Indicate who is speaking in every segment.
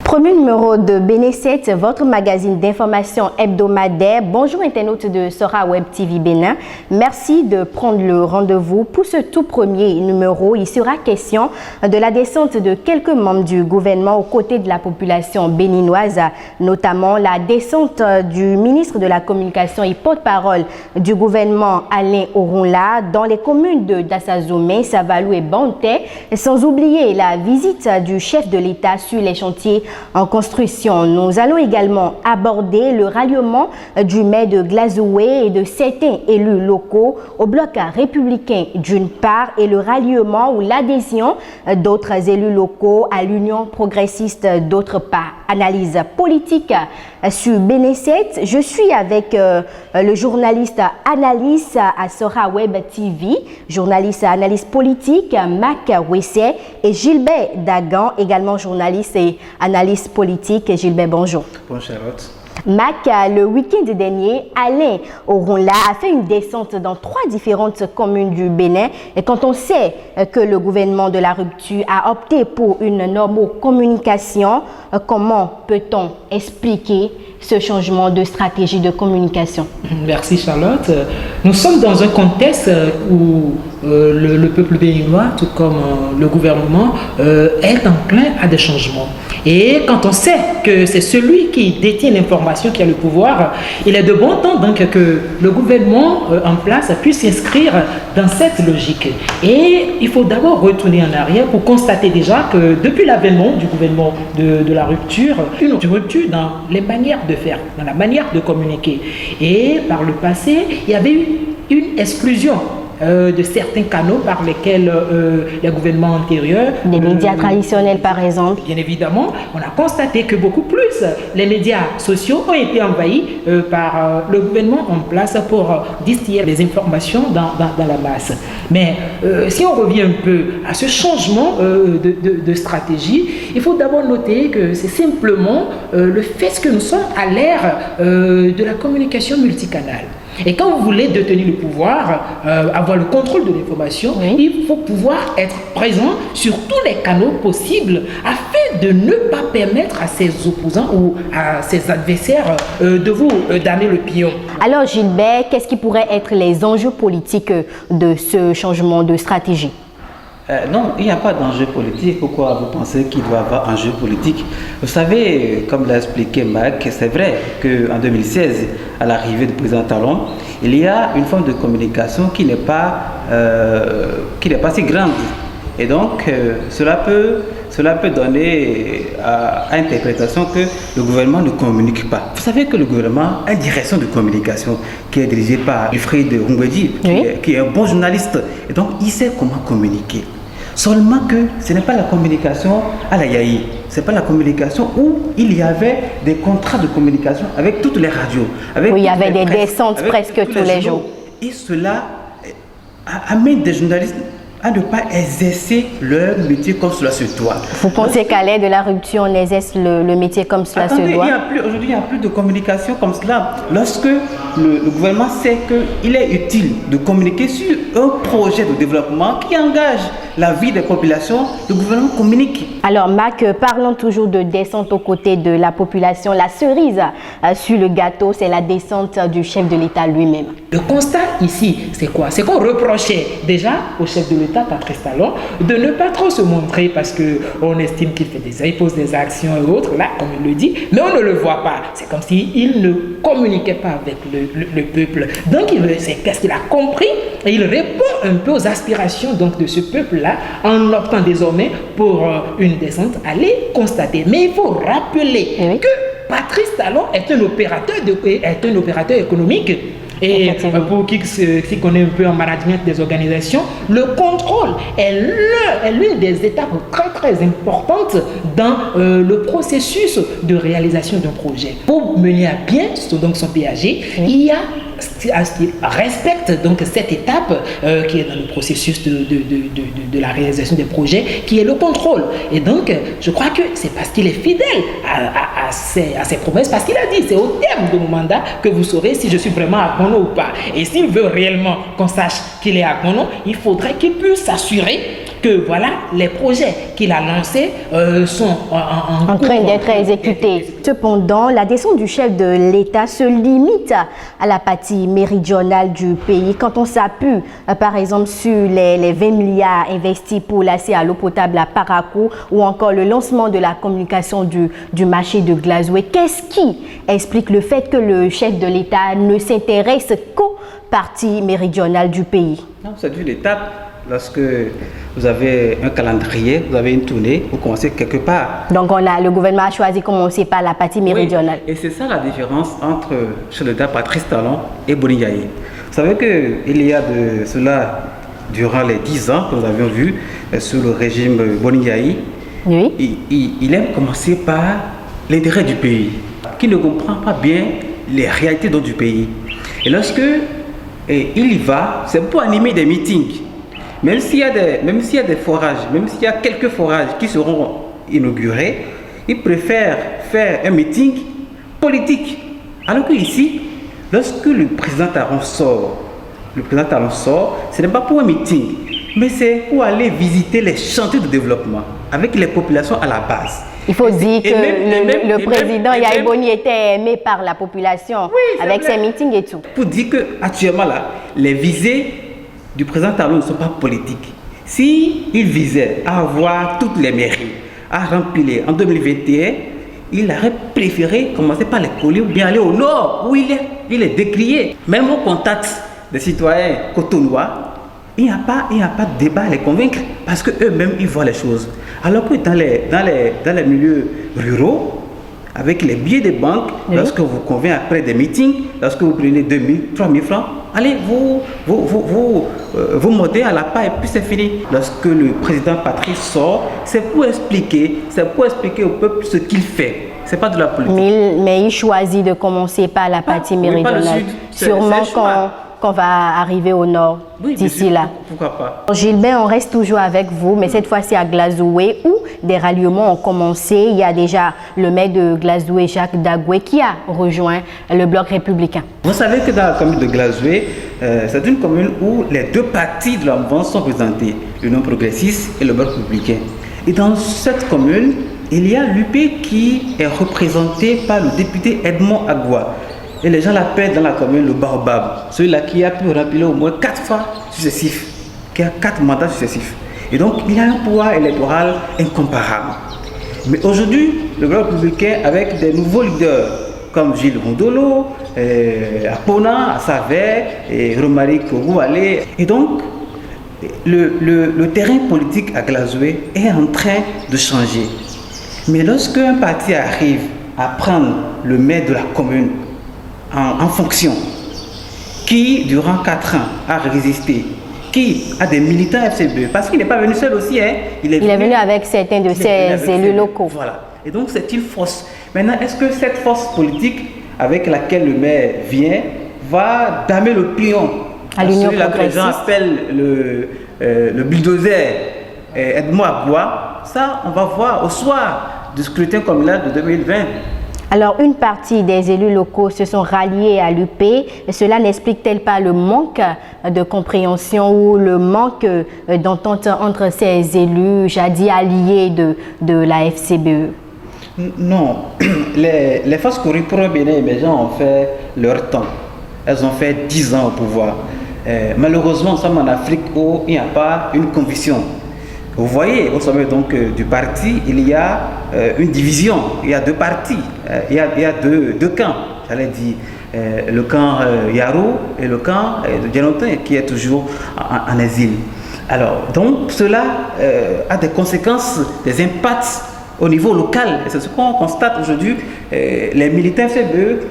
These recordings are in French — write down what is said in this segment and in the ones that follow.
Speaker 1: Premier numéro de Bénin 7, votre magazine d'information hebdomadaire. Bonjour internautes de Sora Web TV Bénin. Merci de prendre le rendez-vous. Pour ce tout premier numéro, il sera question de la descente de quelques membres du gouvernement aux côtés de la population béninoise, notamment la descente du ministre de la Communication et porte-parole du gouvernement Alain Orunla dans les communes de Dassazoumé, Savalou et Banté, sans oublier la visite du chef de l'État sur les chantiers en construction. Nous allons également aborder le ralliement du maire de Glazoué et de certains élus locaux au bloc républicain d'une part et le ralliement ou l'adhésion d'autres élus locaux à l'Union progressiste d'autre part. Analyse politique sur Bénin 7. Je suis avec le journaliste analyste à Sora Web TV, journaliste analyse politique Mac Wessé et Gilbert Dagan, également journaliste et analyste politique. Gilbert, bonjour.
Speaker 2: Bonjour Charlotte.
Speaker 1: Mac, le week-end dernier, Alain Orunla a fait une descente dans 3 différentes communes du Bénin. Et quand on sait que le gouvernement de la rupture a opté pour une normocommunication, comment peut-on expliquer ce changement de stratégie de communication?
Speaker 2: Merci Charlotte. Nous sommes dans un contexte où le peuple béninois, tout comme le gouvernement, est enclin à des changements. Et quand on sait que c'est celui qui détient l'information qui a le pouvoir, il est de bon temps donc que le gouvernement en place puisse s'inscrire dans cette logique. Et il faut d'abord retourner en arrière pour constater déjà que depuis l'avènement du gouvernement de la rupture, une rupture dans les manières de faire, dans la manière de communiquer. Et par le passé, il y avait eu une exclusion de certains canaux par lesquels les gouvernements antérieurs...
Speaker 1: Des médias traditionnels par exemple.
Speaker 2: Bien évidemment, on a constaté que beaucoup plus les médias sociaux ont été envahis par le gouvernement en place pour distiller les informations dans la masse. Mais si on revient un peu à ce changement de stratégie, il faut d'abord noter que c'est simplement le fait que nous sommes à l'ère de la communication multicanale. Et quand vous voulez détenir le pouvoir, avoir le contrôle de l'information, oui, il faut pouvoir être présent sur tous les canaux possibles afin de ne pas permettre à ses opposants ou à ses adversaires de vous donner le pion.
Speaker 1: Alors Gilbert, qu'est-ce qui pourrait être les enjeux politiques de ce changement de stratégie?
Speaker 3: Non, il n'y a pas d'enjeu politique. Pourquoi vous pensez qu'il doit y avoir enjeu politique? Vous savez, comme l'a expliqué Mac, c'est vrai qu'en 2016, à l'arrivée du président Talon, il y a une forme de communication qui n'est pas si grande. Et donc, cela peut donner à interprétation que le gouvernement ne communique pas. Vous savez que le gouvernement a une direction de communication qui est dirigée par Wilfried Ngwedi, qui est un bon journaliste. Et donc, il sait comment communiquer. Seulement que ce n'est pas la communication à la Yahi. Ce n'est pas la communication où il y avait des contrats de communication avec toutes les radios.
Speaker 1: Avec il y avait des descentes presque tous les jours.
Speaker 3: Et cela amène des journalistes à ne pas exercer leur métier comme cela se doit.
Speaker 1: Vous pensez qu'à l'ère de la rupture, on exerce le métier comme cela se doit?
Speaker 3: Aujourd'hui, il n'y a plus de communication comme cela. Lorsque le gouvernement sait qu'il est utile de communiquer sur un projet de développement qui engage la vie des populations, le gouvernement communique.
Speaker 1: Alors Mac, parlons toujours de descente aux côtés de la population. La cerise sur le gâteau, c'est la descente du chef de l'État lui-même.
Speaker 2: Le constat ici, c'est quoi? C'est qu'on reprochait déjà au chef de l'État, Patrice Talon, de ne pas trop se montrer parce qu'on estime qu'il pose des actions et autres, là, comme il le dit, mais on ne le voit pas. C'est comme s'il ne communiquait pas avec le peuple. Donc, c'est qu'est-ce qu'il a compris et il répond un peu aux aspirations donc, de ce peuple-là en optant désormais pour une descente. Allez constater. Mais il faut rappeler que Patrice Talon est un opérateur économique. Et pour qui connaît un peu en management des organisations, le contrôle est l'une des étapes très très importantes dans le processus de réalisation d'un projet. Pour mener à bien son PAG, il y a à ce qu'il respecte donc cette étape qui est dans le processus de la réalisation des projets, qui est le contrôle. Et donc, je crois que c'est parce qu'il est fidèle à ses promesses, parce qu'il a dit, c'est au terme de mon mandat que vous saurez si je suis vraiment à Gono ou pas. Et s'il veut réellement qu'on sache qu'il est à Gono, il faudrait qu'il puisse s'assurer que voilà, les projets qu'il a lancés sont
Speaker 1: en train d'être exécutés. Cependant, la descente du chef de l'État se limite à la partie méridionale du pays. Quand on s'appuie, par exemple, sur les 20 milliards investis pour l'accès à l'eau potable à Parakou ou encore le lancement de la communication du marché de Glazoué, qu'est-ce qui explique le fait que le chef de l'État ne s'intéresse qu'aux parties méridionales du pays?
Speaker 3: C'est une étape. Lorsque vous avez un calendrier, vous avez une tournée, vous commencez quelque part.
Speaker 1: Donc le gouvernement a choisi de commencer par la partie méridionale.
Speaker 3: Oui, et c'est ça la différence entre chef de l'État Patrice Talon et Boni Yaye. Vous savez qu'il y a de cela, durant les 10 ans que nous avions vu sous le régime Boni Yaye,
Speaker 1: oui.
Speaker 3: il aime commencer par l'intérêt du pays, qui ne comprend pas bien les réalités du pays. Et lorsque il y va, c'est pour animer des meetings. Même s'il y a des forages, même s'il y a quelques forages qui seront inaugurés, il préfère faire un meeting politique. Alors que ici, lorsque le président Talon sort, ce n'est pas pour un meeting, mais c'est pour aller visiter les chantiers de développement avec les populations à la base.
Speaker 1: Il faut dire que le président Yaye Boni était aimé par la population, oui, avec ses meetings et tout.
Speaker 3: Pour dire qu'actuellement, là, les visées du président Talon ne sont pas politiques. S'il visait à avoir toutes les mairies, à remplir en 2021, il aurait préféré commencer par les coller ou bien aller au nord, où il est décrié. Même au contact des citoyens cotonois, il n'y a pas de débat à les convaincre parce qu'eux-mêmes, ils voient les choses. Alors que dans les milieux ruraux, avec les billets de banque, oui. Lorsque vous convenez après des meetings, lorsque vous prenez 2 000, 3 000 francs, allez, vous montez à la part et puis c'est fini. Lorsque le président Patrice sort, c'est pour expliquer au peuple ce qu'il fait. C'est pas de la politique.
Speaker 1: Mais il choisit de commencer par la partie méridionale. Sûrement qu'on va arriver au nord, oui, d'ici là.
Speaker 3: Pourquoi pas?
Speaker 1: Gilbert, on reste toujours avec vous, mais cette fois-ci à Glazoué, où des ralliements ont commencé. Il y a déjà le maire de Glazoué, Jacques Dagoué, qui a rejoint le bloc républicain.
Speaker 3: Vous savez que dans la commune de Glazoué, c'est une commune où les deux partis de la mouvance sont présentés, l'Union progressiste et le bloc républicain. Et dans cette commune, il y a l'UP qui est représenté par le député Edmond Agua. Et les gens l'appellent dans la commune le baobab, celui-là qui a pu remplir au moins 4 fois successifs, qui a 4 mandats successifs. Et donc, il a un pouvoir électoral incomparable. Mais aujourd'hui, le bloc républicain, avec des nouveaux leaders, comme Gilles Rondolo, Apona, Assavé, et Romaric Ogoualé. Et donc, le terrain politique à Glazoué est en train de changer. Mais lorsque un parti arrive à prendre le maire de la commune en fonction, qui durant 4 ans a résisté, qui a des militants FCBE, parce qu'il n'est pas venu seul aussi, hein,
Speaker 1: il est venu avec certains de ses élus locaux.
Speaker 3: Voilà. Et donc c'est une force. Maintenant, est-ce que cette force politique avec laquelle le maire vient va damer l'opinion
Speaker 1: à l'Union progressiste?
Speaker 3: Que les gens appellent le bulldozer Edmond Agua? Ça, on va voir au soir du scrutin comme là de 2020.
Speaker 1: Alors, une partie des élus locaux se sont ralliés à l'UP. Cela n'explique-t-elle pas le manque de compréhension ou le manque d'entente entre ces élus jadis alliés de la FCBE?
Speaker 3: Non. Les forces Kouri pour un Bénin émergent ont fait leur temps. Elles ont fait 10 ans au pouvoir. Malheureusement, nous sommes en Afrique où il n'y a pas une conviction. Vous voyez, au sommet donc du parti, il y a une division, il y a 2 partis, il y a deux camps, j'allais dire, le camp Yarou et le camp de Djanotin qui est toujours en exil. Alors, donc cela a des conséquences, des impacts au niveau local, et c'est ce qu'on constate aujourd'hui. Les militants FCBE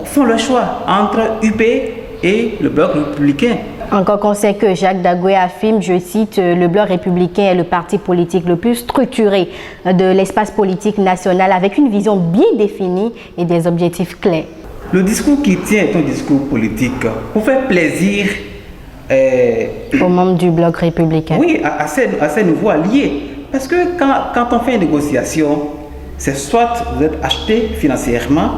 Speaker 3: font le choix entre UP et le bloc républicain.
Speaker 1: Encore qu'on sait que Jacques Dagoué affirme, je cite, le bloc républicain est le parti politique le plus structuré de l'espace politique national avec une vision bien définie et des objectifs clairs.
Speaker 3: Le discours qui tient est un discours politique pour faire plaisir
Speaker 1: aux membres du bloc républicain.
Speaker 3: Oui, à ces nouveaux alliés. Parce que quand on fait une négociation, c'est soit vous êtes acheté financièrement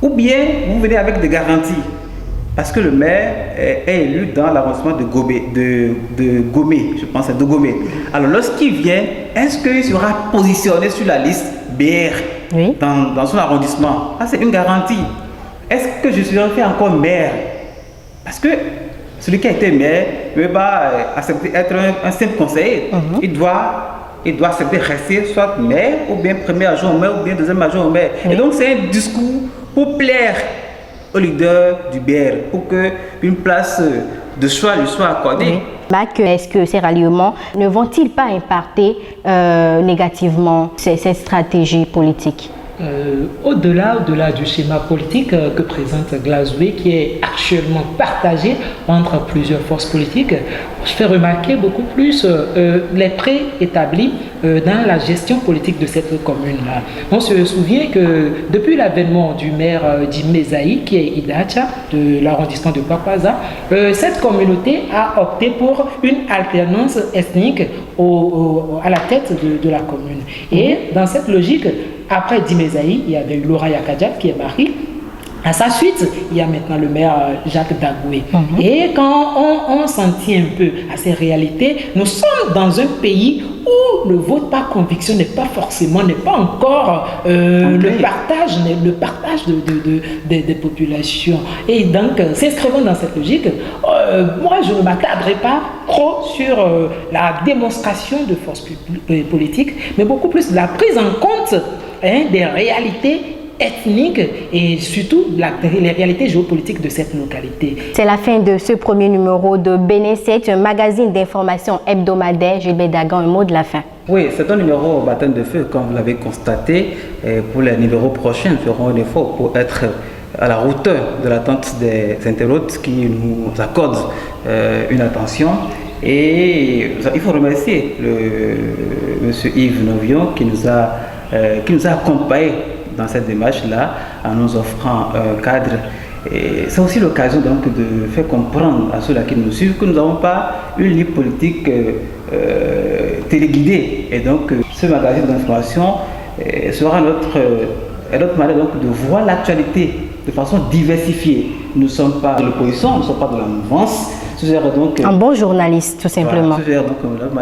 Speaker 3: ou bien vous venez avec des garanties. parce que le maire est élu dans l'arrondissement de Gomé, je pense, c'est de Gomé. Alors, lorsqu'il vient, est-ce qu'il sera positionné sur la liste BR dans son arrondissement? Ah, c'est une garantie. Est-ce que je serai fait encore maire? Parce que celui qui a été maire ne peut pas accepter être un simple conseiller. Il doit accepter rester soit maire, ou bien premier adjoint au maire, ou bien deuxième adjoint au maire. Et donc, c'est un discours pour plaire au leader du BR, pour qu'une place de choix lui soit accordée.
Speaker 1: Mac, est-ce que ces ralliements ne vont-ils pas impacter négativement cette stratégie politique?
Speaker 2: Au-delà du schéma politique que présente Glazoué, qui est actuellement partagé entre plusieurs forces politiques, je fais remarquer beaucoup plus les préétablis dans la gestion politique de cette commune-là. On se souvient que depuis l'avènement du maire d'Imezaï, qui est Idacha, de l'arrondissement de Papaza, cette communauté a opté pour une alternance ethnique à la tête de la commune. Et dans cette logique, après Dimezaï, il y avait Laura Yakadjat qui est mariée. À sa suite, il y a maintenant le maire Jacques Dagoué. Et quand on s'en tient un peu à ces réalités, nous sommes dans un pays où le vote par conviction n'est pas encore le partage des populations. Et donc, s'inscrivant dans cette logique, moi, je ne m'attarderai pas trop sur la démonstration de force politique, mais beaucoup plus la prise en compte des réalités ethniques et surtout les réalités géopolitiques de cette localité.
Speaker 1: C'est la fin de ce premier numéro de Bénin 7, un magazine d'information hebdomadaire. Gilbert Dagan, un mot de la fin.
Speaker 3: Oui, c'est un numéro au baptême de feu, comme vous l'avez constaté. Pour les numéros prochains, nous ferons un effort pour être à la hauteur de l'attente des internautes qui nous accordent une attention. Et il faut remercier M. Yves Novion qui nous a accompagnés dans cette démarche-là en nous offrant un cadre. Et c'est aussi l'occasion donc de faire comprendre à ceux-là qui nous suivent que nous n'avons pas une ligne politique téléguidée. Et donc ce magazine d'information sera notre manière donc de voir l'actualité de façon diversifiée. Nous ne sommes pas de l'opposition, nous ne sommes pas de la mouvance. Donc,
Speaker 1: un bon journaliste, tout simplement.
Speaker 3: Voilà,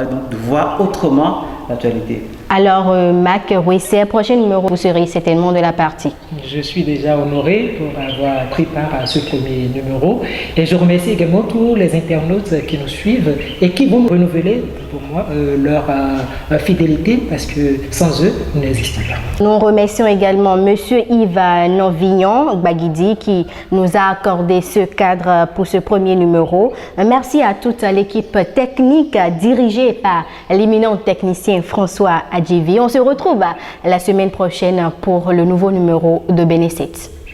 Speaker 3: donc de voir autrement l'actualité.
Speaker 1: Alors, Mac Rouisset, prochain numéro, vous serez certainement de la partie.
Speaker 2: Je suis déjà honoré pour avoir pris part à ce premier numéro et je remercie également tous les internautes qui nous suivent et qui vont renouveler pour moi leur fidélité parce que sans eux, nous n'existons pas.
Speaker 1: Nous remercions également M. Yves Novignon Baguidi qui nous a accordé ce cadre pour ce premier numéro. Merci à toute l'équipe technique dirigée par l'éminent technicien François Adjivi. On se retrouve la semaine prochaine pour le nouveau numéro de Bénin 7.